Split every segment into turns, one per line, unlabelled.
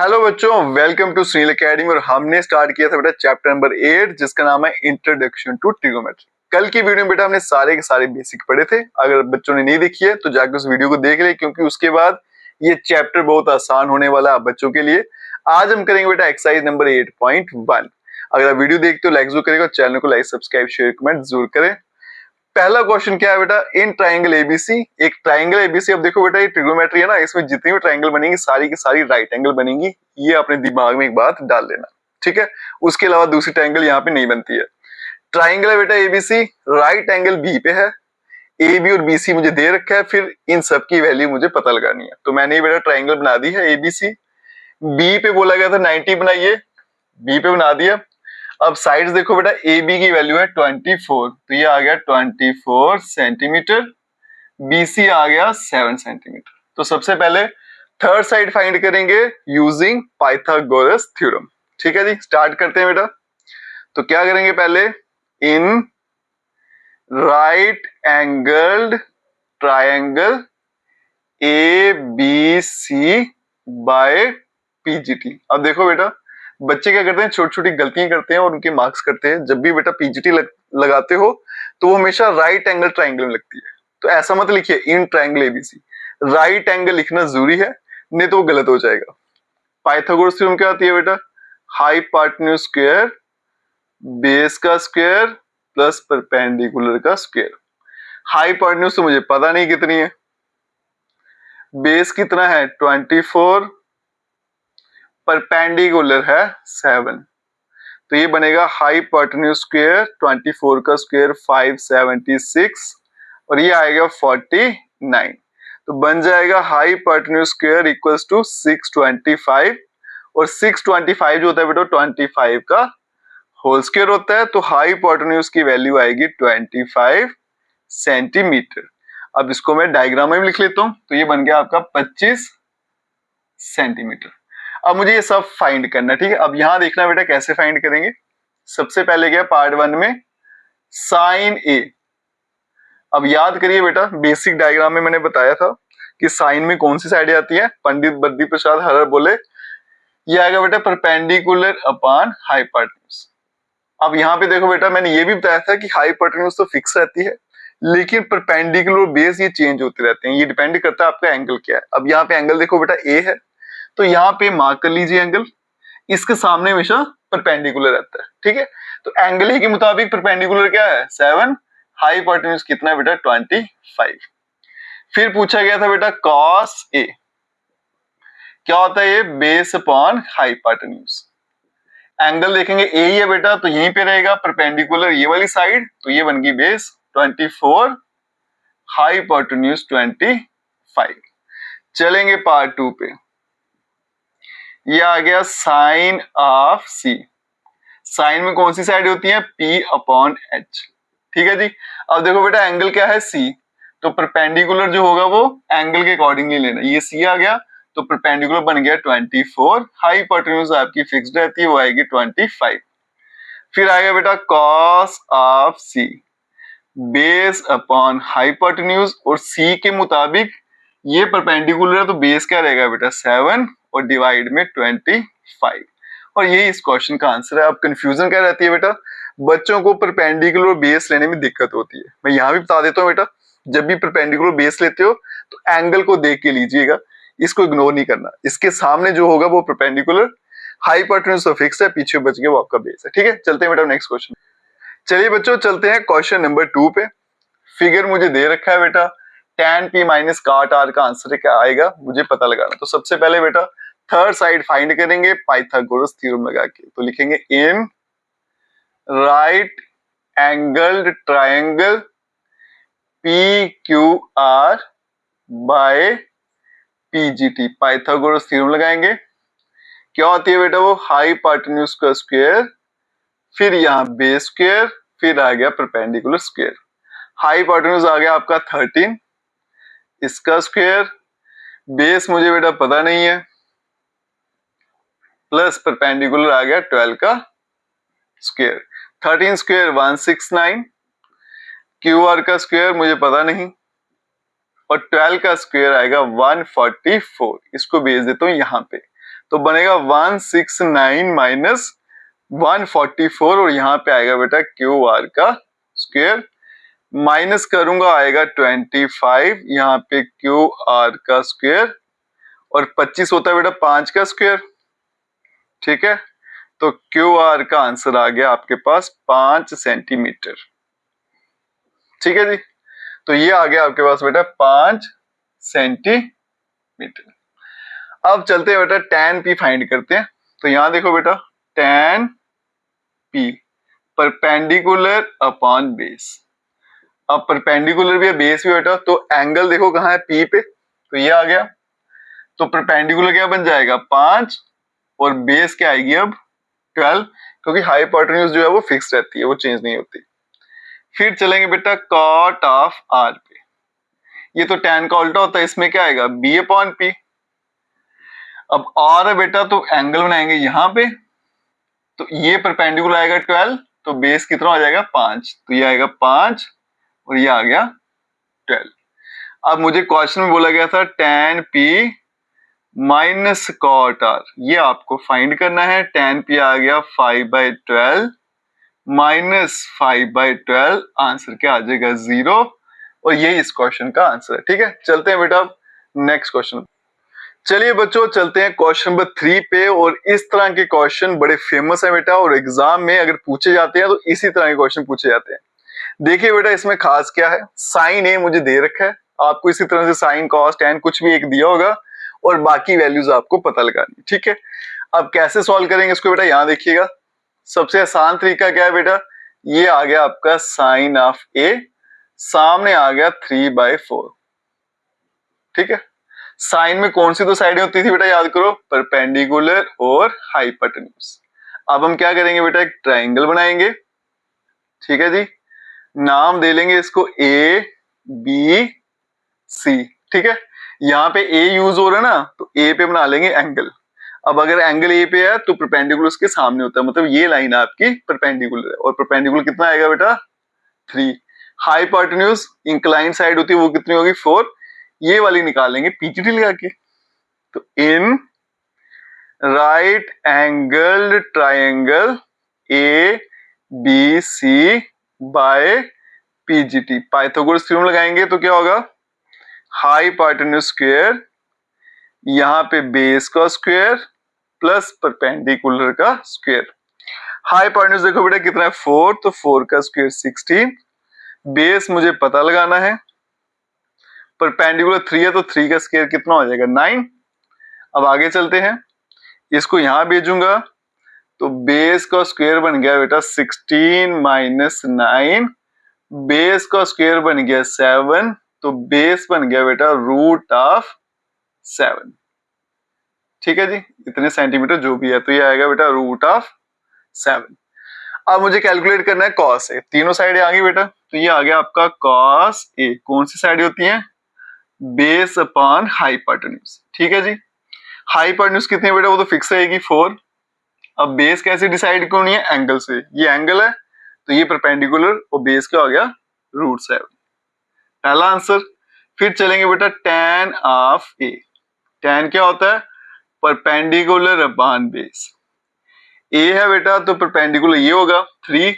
Hello बच्चों, welcome to Sunil academy. और हमने स्टार्ट किया था बेटा चैप्टर नंबर 8 जिसका नाम है इंट्रोडक्शन टू ट्रिगोनोमेट्री। कल की वीडियो में बेटा हमने सारे के सारे बेसिक पढ़े थे। अगर बच्चों ने नहीं देखी है तो जाकर उस वीडियो को देख ले, क्योंकि उसके बाद ये चैप्टर बहुत आसान होने वाला है बच्चों के लिए। आज हम करेंगे बेटा एक्सरसाइज नंबर 8.1। अगर आप वीडियो देखते हो लाइक जरूर करेगा, चैनल को लाइक सब्सक्राइब शेयर कमेंट जरूर करें। पहला क्वेश्चन क्या है बेटा, इन ट्राइंगल एबीसी, एक ट्राइंगल एबीसी। अब देखो बेटा ये ट्रिग्नोमेट्री है ना, इसमें जितनी भी ट्राइंगल बनेंगी सारी की सारी राइट एंगल बनेंगी। ये अपने दिमाग में एक बात डाल लेना, ठीक है। उसके अलावा दूसरी ट्राइंगल यहाँ पे नहीं बनती है। ट्राइंगल है बेटा एबीसी, राइट एंगल बी पे है। ए बी और बीसी मुझे दे रखा है, फिर इन सब की वैल्यू मुझे पता लगानी है। तो मैंने बेटा ट्राइंगल बना दी है एबीसी। बी पे बोला गया था 90 बनाइए, बी पे बना दिया। अब साइड्स देखो बेटा, ए बी की वैल्यू है 24, तो ये आ गया 24 सेंटीमीटर। बीसी आ गया 7 सेंटीमीटर। तो सबसे पहले थर्ड साइड फाइंड करेंगे यूजिंग पाइथागोरस थ्योरम। ठीक है जी, स्टार्ट करते हैं बेटा। तो क्या करेंगे पहले, in right angled triangle A B C by PGT. अब देखो बेटा, बच्चे क्या करते हैं, छोटी छोटी गलतियां करते हैं और उनके मार्क्स करते हैं। जब भी बेटा पीजीटी लगाते हो तो वो हमेशा राइट एंगल ट्राइंगल में लगती है। तो ऐसा मत लिखिए in triangle ABC, right angle लिखना जरूरी है, नहीं तो वो गलत हो जाएगा। पाइथागोरस थ्योरम क्या आती है बेटा, हाइपोटेन्यूज स्क्वायर बेस का स्क्वायर प्लस परपेंडिकुलर का स्क्वायर। हाइपोटेन्यूज तो मुझे पता नहीं कितनी है, बेस कितना है 24, परपेंडिकुलर है 7। तो ये बनेगा हाइपोटेन्यूज स्क्वायर 24 का स्क्वायर 576 और ये आएगा 49। तो बन जाएगा हाइपोटेन्यूज स्क्वायर इक्वल्स टू 625 और 625 जो होता है बेटा 25 का होल स्क्वायर होता है। तो हाइपोटेन्यूज की वैल्यू आएगी 25 सेंटीमीटर। अब इसको मैं डायग्राम में लिख लेता हूं, तो ये बन गया आपका 25 सेंटीमीटर। अब मुझे ये सब फाइंड करना है, ठीक है। अब यहां देखना बेटा कैसे फाइंड करेंगे। सबसे पहले क्या पार्ट 1 में साइन ए। अब याद करिए बेटा, बेसिक डायग्राम में मैंने बताया था कि साइन में कौन सी साइड आती है। पंडित बद्री प्रसाद हरर बोले ये आएगा बेटा परपेंडिकुलर अपॉन हाइपोटेन्यूज। अब यहाँ पे देखो बेटा, मैंने ये भी बताया था कि हाइपोटेन्यूज तो फिक्स रहती है, लेकिन परपेंडिकुलर बेस ये चेंज होते रहते हैं। ये डिपेंड करता है आपका एंगल क्या है। अब यहाँ पे एंगल देखो बेटा ए है, तो यहाँ पे मार्क कर लीजिए एंगल, इसके सामने हमेशा परपेंडिकुलर रहता है, ठीक है। तो एंगल ए के मुताबिक परपेंडिकुलर क्या है 7, हाइपोटेन्यूज कितना है बेटा 25। फिर पूछा गया था बेटा कॉस ए, क्या होता है ये बेस अपॉन हाइपोटेन्यूज। एंगल देखेंगे ए ही है बेटा, तो यहीं पे रहेगा परपेंडिकुलर ये वाली साइड, तो ये बन गई बेस 24, हाइपोटेन्यूज 25। चलेंगे पार्ट 2 पे, ये आ गया साइन ऑफ सी। साइन में कौन सी साइड होती है P अपॉन H, ठीक है जी। अब देखो बेटा एंगल क्या है C, तो परपेंडिकुलर जो होगा वो एंगल के अकॉर्डिंगली लेना। ये C आ गया तो परपेंडिकुलर बन गया 24, हाइपोटेन्यूज आपकी फिक्स्ड रहती है वो आएगी 25। फिर आएगा बेटा cos of C base upon hypotenuse, और C के मुताबिक ये परपेंडिकुलर है तो बेस क्या रहेगा बेटा 7 और डिवाइड में 25। और यही इस क्वेश्चन का आंसर है। अब कंफ्यूजन क्या रहती है बेटा, बच्चों को परपेंडिकुलर बेस लेने में दिक्कत होती है। मैं यहाँ भी बता देता हूँ बेटा, जब भी परपेंडिकुलर बेस लेते हो तो एंगल को देख के लीजिएगा, इसको इग्नोर नहीं करना। इसके सामने जो होगा वो परपेंडिकुलर, हाइपोटेन्यूज तो फिक्स है, पीछे बच गया वो आपका बेस है, ठीक है। चलते हैं बेटा नेक्स्ट क्वेश्चन। चलिए बच्चों चलते हैं क्वेश्चन नंबर 2 पे। फिगर मुझे दे रखा है बेटा, tan p minus cot r का आंसर क्या आएगा मुझे पता लगाना। तो सबसे पहले बेटा थर्ड साइड फाइंड करेंगे पाइथागोरस थ्योरम लगा के। तो लिखेंगे in right angled triangle P Q R by PGT, Pythagoras theorem लगाएंगे। क्या होती है बेटा वो हाइपोटेन्यूज का स्क्वायर, फिर यहाँ बेस स्क्वायर, फिर आ गया परपेंडिकुलर स्क्वायर। हाइपोटेन्यूज आ गया आपका 13, इसका स्क्वायर, बेस मुझे बेटा पता नहीं है, प्लस परपेंडिकुलर आ गया 12 का स्क्वायर। 13 स्क्वायर 169, क्यू आर का स्क्वायर मुझे पता नहीं, और 12 का स्क्वायर आएगा 144। इसको भेज देता हूं यहाँ पे। तो बनेगा 169 माइनस 144 और यहाँ पे आएगा बेटा क्यू आर का स्क्वायर, माइनस करूंगा आएगा 25, यहाँ पे क्यू आर का स्क्वायर, और 25 होता है बेटा 5 का स्क्वायर। ठीक है, तो क्यू आर का आंसर आ गया आपके पास 5 सेंटीमीटर। ठीक है जी, तो ये आ गया आपके पास बेटा 5 सेंटीमीटर। अब चलते हैं बेटा tan p फाइंड करते हैं। तो यहां देखो बेटा tan p perpendicular upon base. अब परपेंडिकुलर भी है बेस भी बेटा, तो एंगल देखो कहाँ है p पे, तो ये आ गया। तो परपेंडिकुलर क्या बन जाएगा 5 और बेस क्या आएगी अब 12, क्योंकि हाइपोटेन्यूज जो है वो फिक्स रहती है, वो चेंज नहीं होती। फिर चलेंगे बेटा कॉट ऑफ r पे। ये तो tan का उल्टा होता है, इसमें क्या आएगा b अपॉन p। अब r है बेटा, तो एंगल बनाएंगे यहाँ पे, तो ये परपेंडिकुलर आएगा 12, तो बेस कितना हो जाएगा 5, तो ये आएगा 5 और ये आ गया 12। अब मुझे क्वेश्चन में बोला गया था tan p minus cot r, ये आपको फाइंड करना है। tan p आ गया 5/12 माइनस 5/12, आंसर क्या आ जाएगा 0, और ये इस क्वेश्चन का आंसर है। ठीक है, चलते हैं बेटा नेक्स्ट क्वेश्चन। चलिए बच्चों चलते हैं क्वेश्चन नंबर 3 पे, और इस तरह के क्वेश्चन बड़े फेमस है बेटा, और एग्जाम में अगर पूछे जाते हैं तो इसी तरह के क्वेश्चन पूछे जाते हैं। देखिए बेटा इसमें खास क्या है, साइन ए मुझे दे रखा है, आपको इसी तरह से साइन कॉस टैन कुछ भी एक दिया होगा और बाकी वैल्यूज आपको पता लगानी। ठीक है, अब कैसे सॉल्व करेंगे इसको बेटा, यहां देखिएगा। सबसे आसान तरीका क्या है बेटा, ये आ गया आपका साइन ऑफ ए, सामने आ गया 3/4। ठीक है, साइन में कौन सी दो साइडें होती थी बेटा, याद करो, परपेंडिकुलर और हाइपोटेन्यूज। अब हम क्या करेंगे बेटा, एक ट्राइंगल बनाएंगे। ठीक है जी, नाम दे लेंगे इसको ए बी सी। ठीक है, यहाँ पे ए यूज हो रहा है ना, तो ए पे बना लेंगे एंगल। अब अगर एंगल ए पे है तो परपेंडिकुलर उसके सामने होता है, मतलब ये लाइन आपकी परपेंडिकुलर है, और परपेंडिकुलर कितना आएगा बेटा 3। हाइपोटेन्यूज इंक्लाइन साइड होती है वो कितनी होगी 4, ये वाली निकालेंगे पीजीटी लगा के। तो in right angled triangle A B C by PGT, Pythagoras theorem लगाएंगे तो क्या होगा, हाइपोटेन्यूज स्क्वायर, यहां पे बेस का स्क्वायर प्लस परपेंडिकुलर का स्क्वायर। हाइपोटेन्यूज देखो बेटा कितना है 4, तो 4 का स्क्वायर 16, बेस मुझे पता लगाना है, परपेंडिकुलर 3 है तो 3 का स्क्वायर कितना हो जाएगा 9। अब आगे चलते हैं, इसको यहां भेजूंगा तो बेस का स्क्वायर बन गया बेटा 16 माइनस 9, बेस का स्क्वायर बन गया 7, तो बेस बन गया बेटा रूट ऑफ 7। ठीक है जी, इतने सेंटीमीटर जो भी है, तो ये आएगा बेटा रूट ऑफ 7। अब मुझे कैलकुलेट करना है कॉस ए, तीनों साइडें आ गई बेटा, तो ये आ गया आपका कॉस ए। कौन सी साइड होती है, बेस अपॉन हाइपोटेन्यूज। ठीक है जी, हाइपोटेन्यूज कितनी है बेटा, वो तो फिक्स रहेगी 4। अब बेस कैसे डिसाइड करनी है, एंगल से, ये एंगल है तो ये परपेंडिकुलर, और बेस क्या हो गया √7, पहला आंसर। फिर चलेंगे बेटा tan ऑफ ए, tan क्या होता है परपेंडिकुलर अपॉन बेस। ए है बेटा तो परपेंडिकुलर ये होगा 3,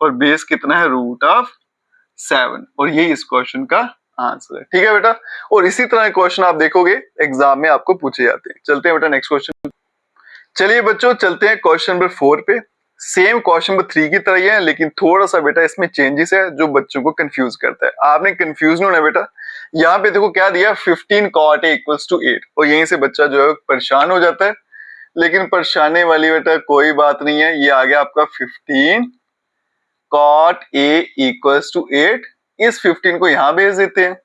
और बेस कितना है √7, और ये इस क्वेश्चन का आंसर है। ठीक है बेटा, और इसी तरह क्वेश्चन आप देखोगे एग्जाम में आपको पूछे जाते हैं। चलते हैं बेटा नेक्स्ट क्वेश्चन। चलिए बच्चों चलते हैं क्वेश्चन नंबर 4 पे। सेम क्वेश्चन नंबर 3 की तरह ही है, लेकिन थोड़ा सा बेटा इसमें चेंजेस है जो बच्चों को कंफ्यूज करता है। आपने कंफ्यूज नहीं होना बेटा, यहाँ पे देखो क्या दिया 15 cot a = 8, और यहीं से बच्चा जो है परेशान हो जाता है, लेकिन परेशानी वाली बेटा कोई बात नहीं है। ये आ गया आपका 15 cot a = 8, इस 15 को यहां भेज देते हैं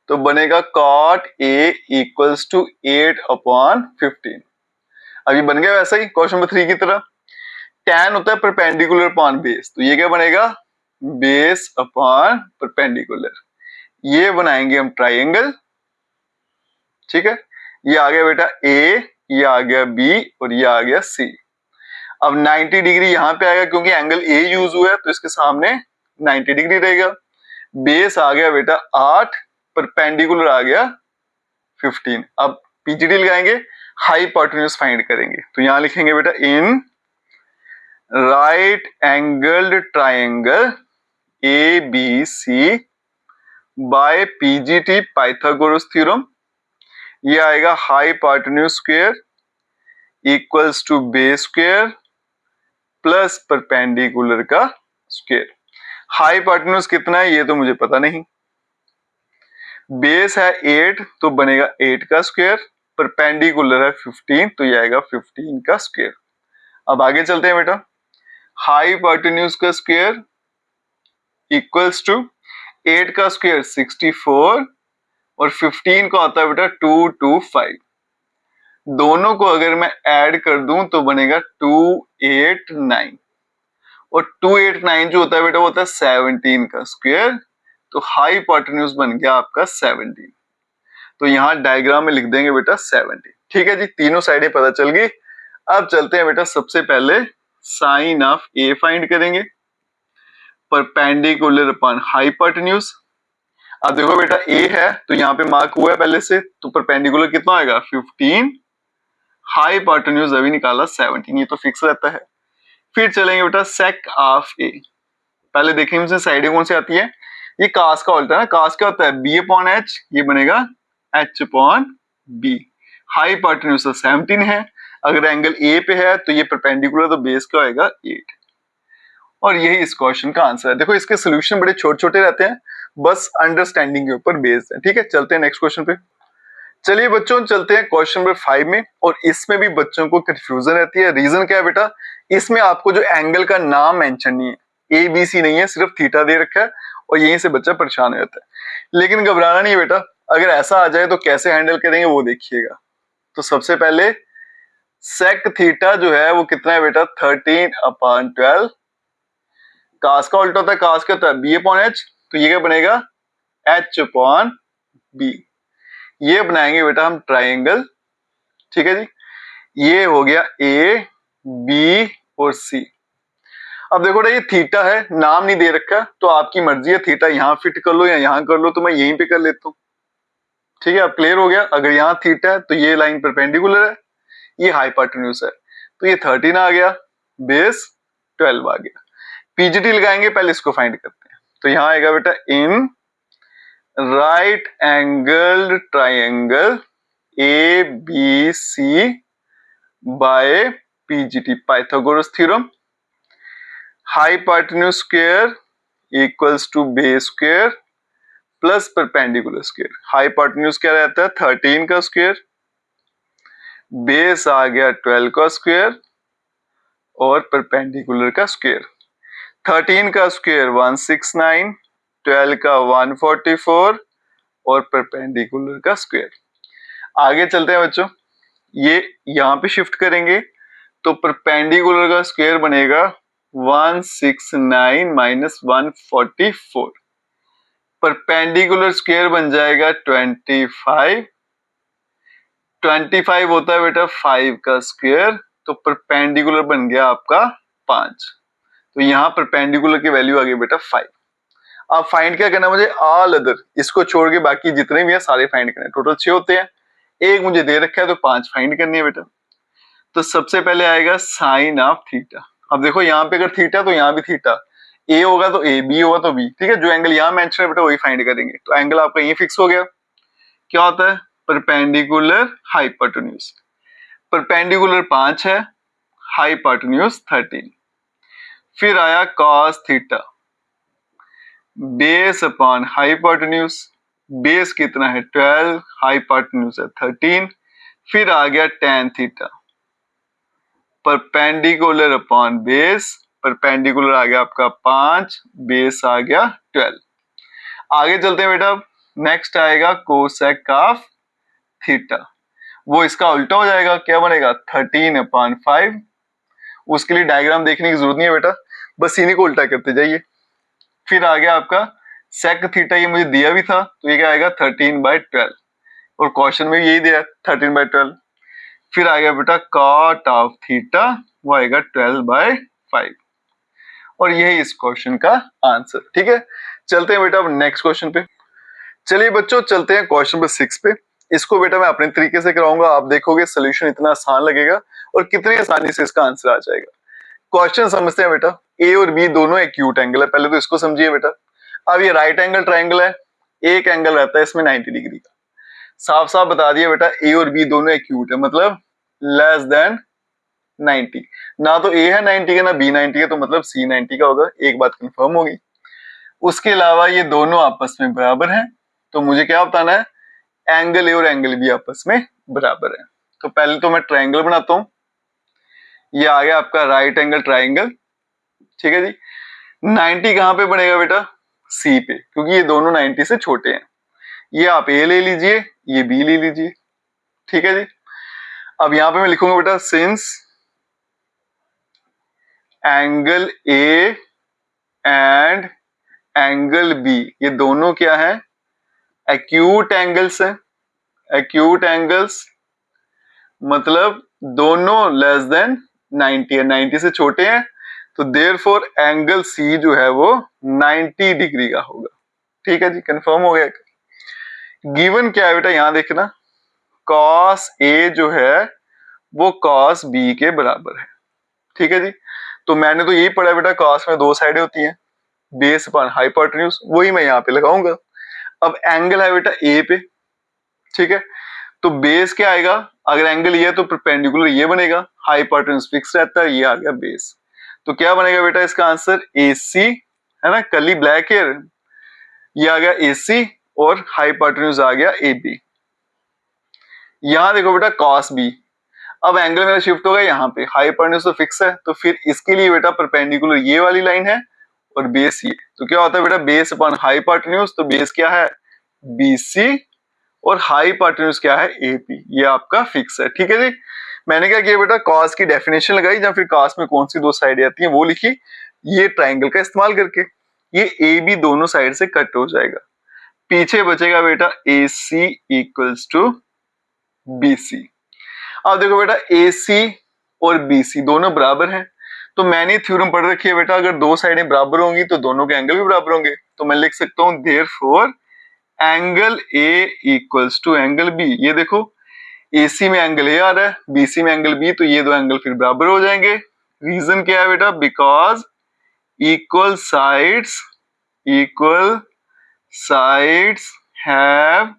तो बनेगा cot a = 8/15। अभी बन गया वैसा ही क्वेश्चन नंबर 3 की तरह। tan होता है परपेंडिकुलर अपॉन बेस, तो ये क्या बनेगा बेस अपॉन परपेंडिकुलर, ये बनाएंगे हम ट्राइंगल। ठीक है, ये आ गया बेटा A, ये आ गया B, और ये आ गया C। अब 90 डिग्री यहाँ पे आएगा क्योंकि एंगल A यूज हुआ है, तो इसके सामने 90 डिग्री रहेगा। बेस आ गया बेटा 8, परपेंडिकुलर आ गया 15। अब पीजीटी लगाएंगे, हाइपोटेन्यूज फाइंड करेंगे। तो यहां लिखेंगे बेटा in right angled triangle ABC by PGT Pythagoras theorem, ये आएगा hypotenuse square equals to base square plus perpendicular का स्क्वायर। हाइपोटेन्यूज कितना है ये तो मुझे पता नहीं, बेस है 8 तो बनेगा 8 का स्क्वायर, परपेंडिकुलर है 15 तो ये आएगा 15 का स्क्वायर। अब आगे चलते हैं बेटा, हाइपोटेन्यूज का स्क्वायर इक्वल्स टू 8 का स्क्वायर 64 और 15 का होता है बेटा 225। दोनों को अगर मैं ऐड कर दूं तो बनेगा 289 और 289 जो होता है बेटा वो होता है 17 का स्क्वायर, तो हाइपोटेन्यूज बन गया आपका 17। तो यहां डायग्राम में लिख देंगे बेटा 17। ठीक है जी, तीनों साइडें पता चल गई। अब चलते हैं बेटा, सबसे पहले साइन ऑफ ए फाइंड करेंगे, परपेंडिकुलर अपॉन हाइपोटेन्यूज। अब देखो बेटा ए है तो यहाँ पे मार्क हुआ है पहले से, तो परपेंडिकुलर कितना आएगा 15, हाइपोटेन्यूज अभी निकाला 17, ये तो फिक्स रहता है। फिर चलेंगे बेटा सेक ऑफ ए, पहले देखेंगे इसमें साइडें कौन सी आती है। ये कास का उल्टा है ना, कास क्या होता है बी अपॉन एच, ये बनेगा एच अपॉन बी। हाइपोटेन्यूज 17 है, अगर एंगल ए पे है तो ये परपेंडिकुलर तो बेस क्या होएगा 8। और यही इस क्वेश्चन का आंसर है। देखो इसके सोल्यूशन बड़े छोटे छोटे रहते हैं, बस अंडरस्टैंडिंग के ऊपर बेस्ड है। ठीक है, चलते हैं नेक्स्ट क्वेश्चन पे। चलिए बच्चों चलते हैं क्वेश्चन नंबर 5 में, और इसमें भी बच्चों को कंफ्यूजन रहती है। रीजन क्या है बेटा, इसमें आपको जो एंगल का नाम मेंशन नहीं है, ABC नहीं है, सिर्फ थीटा दे रखा है, और यहीं से बच्चा परेशान हो जाता है। लेकिन घबराना नहीं है बेटा, अगर ऐसा आ जाए तो कैसे हैंडल करेंगे वो देखिएगा। तो सबसे पहले सेक थीटा जो है वो कितना है बेटा 13/12, कास का उल्टा होता है, कास क्या होता है बी अपॉन एच, तो ये क्या बनेगा एच अपॉन बी। ये बनाएंगे बेटा हम ट्राइंगल। ठीक है जी, ये हो गया ए बी और सी। अब देखो ये थीटा है, नाम नहीं दे रखा, तो आपकी मर्जी है थीटा यहाँ फिट कर लो या यहाँ कर लो, तो मैं यहीं पे कर लेता हूँ। ठीक है, अब क्लियर हो गया। अगर यहाँ थीटा है तो ये लाइन परपेंडिकुलर है, ये हाइपोटेन्यूज है, तो ये 13 आ गया, बेस 12 आ गया। पीजीटी लगाएंगे, पहले इसको फाइंड करते हैं। तो यहां आएगा बेटा in right angled triangle ABC by PGT Pythagoras theorem, hypotenuse square equals to base square plus perpendicular square. Hypotenuse क्या रहता है 13 का स्क्वायर, बेस आ गया 12 का स्क्वायर और परपेंडिकुलर का स्क्वायर। 13 का स्क्वायर 169, 12 का 144 और परपेंडिकुलर का स्क्वायर। आगे चलते हैं बच्चों, ये यहां पे शिफ्ट करेंगे तो परपेंडिकुलर का स्क्वायर बनेगा 169 माइनस 144, परपेंडिकुलर स्क्वायर बन जाएगा 25। 25 होता है बेटा 5 का स्क्वायर, तो परपेंडिकुलर बन गया आपका 5। तो यहाँ परपेंडिकुलर की वैल्यू आ गई बेटा 5। अब फाइंड क्या करना है मुझे, ऑल अदर, इसको छोड़ के बाकी जितने भी है सारे फाइंड करने। टोटल 6 होते हैं, एक मुझे दे रखा है तो 5 फाइंड करनी है बेटा। तो सबसे पहले आएगा साइन ऑफ थीटा। अब देखो यहाँ पे अगर थीटा तो यहाँ भी थीटा, ए होगा तो ए, बी होगा तो बी। ठीक है, जो एंगल यहाँ मेंशन है बेटा वही फाइंड करेंगे। तो एंगल आपका ये फिक्स हो गया, क्या होता है परपेंडिकुलर हाइपोटेन्यूज। परपेंडिकुलर 5 है, हाइपोटेन्यूज 13। फिर आया cos theta, base upon hypotenuse, base कितना है 12, हाइपोटेन्यूज है 13। फिर आ गया tan theta, perpendicular upon base, perpendicular आ गया आपका 5, बेस आ गया 12। आगे चलते हैं बेटा, नेक्स्ट आएगा कोसेक ऑफ थीटा, वो इसका उल्टा हो जाएगा, क्या बनेगा 13/5। उसके लिए डायग्राम देखने की जरूरत नहीं है बेटा, बस इन्हीं को उल्टा करते जाइए। फिर आ गया आपका सेक थीटा, ये मुझे दिया भी था, तो ये क्या आएगा 13/12, और क्वेश्चन में यही दिया 13/12। फिर आ गया बेटा कॉट ऑफ थीटा, वो आएगा 12/5, और यही इस क्वेश्चन का आंसर। ठीक है, चलते हैं बेटा अब नेक्स्ट क्वेश्चन पे। चलिए बच्चों चलते हैं क्वेश्चन नंबर 6 पे। इसको बेटा मैं अपने तरीके से कराऊंगा, आप देखोगे सोल्यूशन इतना आसान लगेगा और कितनी आसानी से इसका आंसर आ जाएगा। क्वेश्चन समझते हैं बेटा। ए और बी दोनों एक्यूट एंगल है, पहले तो इसको समझिए बेटा। अब ये राइट एंगल ट्राइंगल है, एक एंगल रहता है इसमें 90 डिग्री का। साफ साफ बता दिया बेटा, ए और बी दोनों एक्यूट है, मतलब लेस देन 90। ना तो ए है 90 का ना बी 90 का, तो मतलब सी 90 का होगा। एक बात कंफर्म होगी। उसके अलावा ये दोनों आपस में बराबर हैं, तो मुझे क्या बताना है, एंगल ए और एंगल बी आपस में बराबर है। तो पहले तो मैं ट्राइंगल बनाता हूं। ये आ गया आपका राइट एंगल ट्राइंगल, ठीक है जी। 90 कहां पे बनेगा बेटा, सी पे, क्योंकि ये दोनों 90 से छोटे हैं। ये आप ए ले लीजिए, ये बी ले लीजिए, ठीक है जी। अब यहां पे मैं लिखूंगा बेटा, since angle A and angle B ये दोनों क्या है, एक्यूट एंगल्स है। एक्यूट एंगल्स मतलब दोनों लेस देन 90 है, 90 से छोटे हैं, तो देयरफॉर एंगल सी जो है वो 90 डिग्री का होगा। ठीक है जी, कंफर्म हो गया। गिवन क्या है बेटा, यहां देखना, कॉस ए जो है वो कॉस बी के बराबर है। ठीक है जी, तो मैंने तो यही पढ़ा बेटा, कॉस में दो साइडें होती हैं, बेस अपॉन हाइपोटेन्यूज, वही मैं यहाँ पे लगाऊंगा। अब एंगल है बेटा ए पे, ठीक है, तो बेस क्या आएगा, अगर एंगल ये है तो परपेंडिकुलर ये बनेगा, हाइपोटेन्यूज फिक्स रहता है, ये आ गया बेस। तो क्या बनेगा बेटा इसका आंसर, AC है ना, कली ब्लैक हेयर, ये आ गया AC और हाइपोटेन्यूज आ गया AB। यहां देखो बेटा कॉस बी, अब एंगल मेरा शिफ्ट होगा यहाँ पे, हाइपोटेन्यूज तो फिक्स है, तो फिर इसके लिए बेटा परपेंडिकुलर ये वाली लाइन है और बेस ये, तो क्या होता है बेटा, बेस अपॉन हाइपोटेन्यूज, तो बेस क्या है BC और हाइपोटेन्यूज क्या है AP, ये आपका फिक्स है। ठीक है जी, मैंने क्या किया बेटा, कॉस की डेफिनेशन लगाई, या फिर कॉस में कौन सी दो साइड आती हैं वो लिखी, ये ट्राइंगल का इस्तेमाल करके ये AB दोनों साइड से कट हो जाएगा, पीछे बचेगा बेटा AC इक्वल्स टू BC। अब देखो बेटा AC और BC दोनों बराबर हैं, तो मैंने थ्योरम पढ़ रखी है बेटा, अगर दो साइडें बराबर होंगी तो दोनों के एंगल भी बराबर होंगे, तो मैं लिख सकता हूं therefore angle A equals to angle B। ये देखो AC में एंगल A आ रहा है, BC में एंगल B, तो ये दो एंगल फिर बराबर हो जाएंगे। रीजन क्या है बेटा, because equal sides have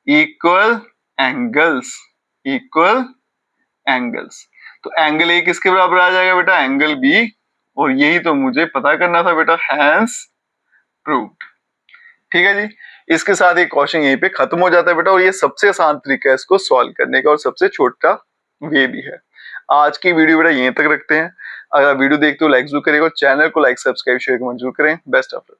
equal angles. तो एंगल A किसके बराबर आ जाएगा बेटा, एंगल B, और यही तो मुझे पता करना था बेटा, हैंस प्रूव्ड। ठीक है जी, इसके साथ एक क्वेश्चन यहीं पे खत्म हो जाता है बेटा, और ये सबसे आसान तरीका है इसको सॉल्व करने का और सबसे छोटा वे भी है। आज की वीडियो बेटा यहीं तक रखते हैं। अगर वीडियो देखते हो लाइक जरूर करेगा, चैनल को लाइक सब्सक्राइब शेयर कमेंट जरूर करें। Best of luck.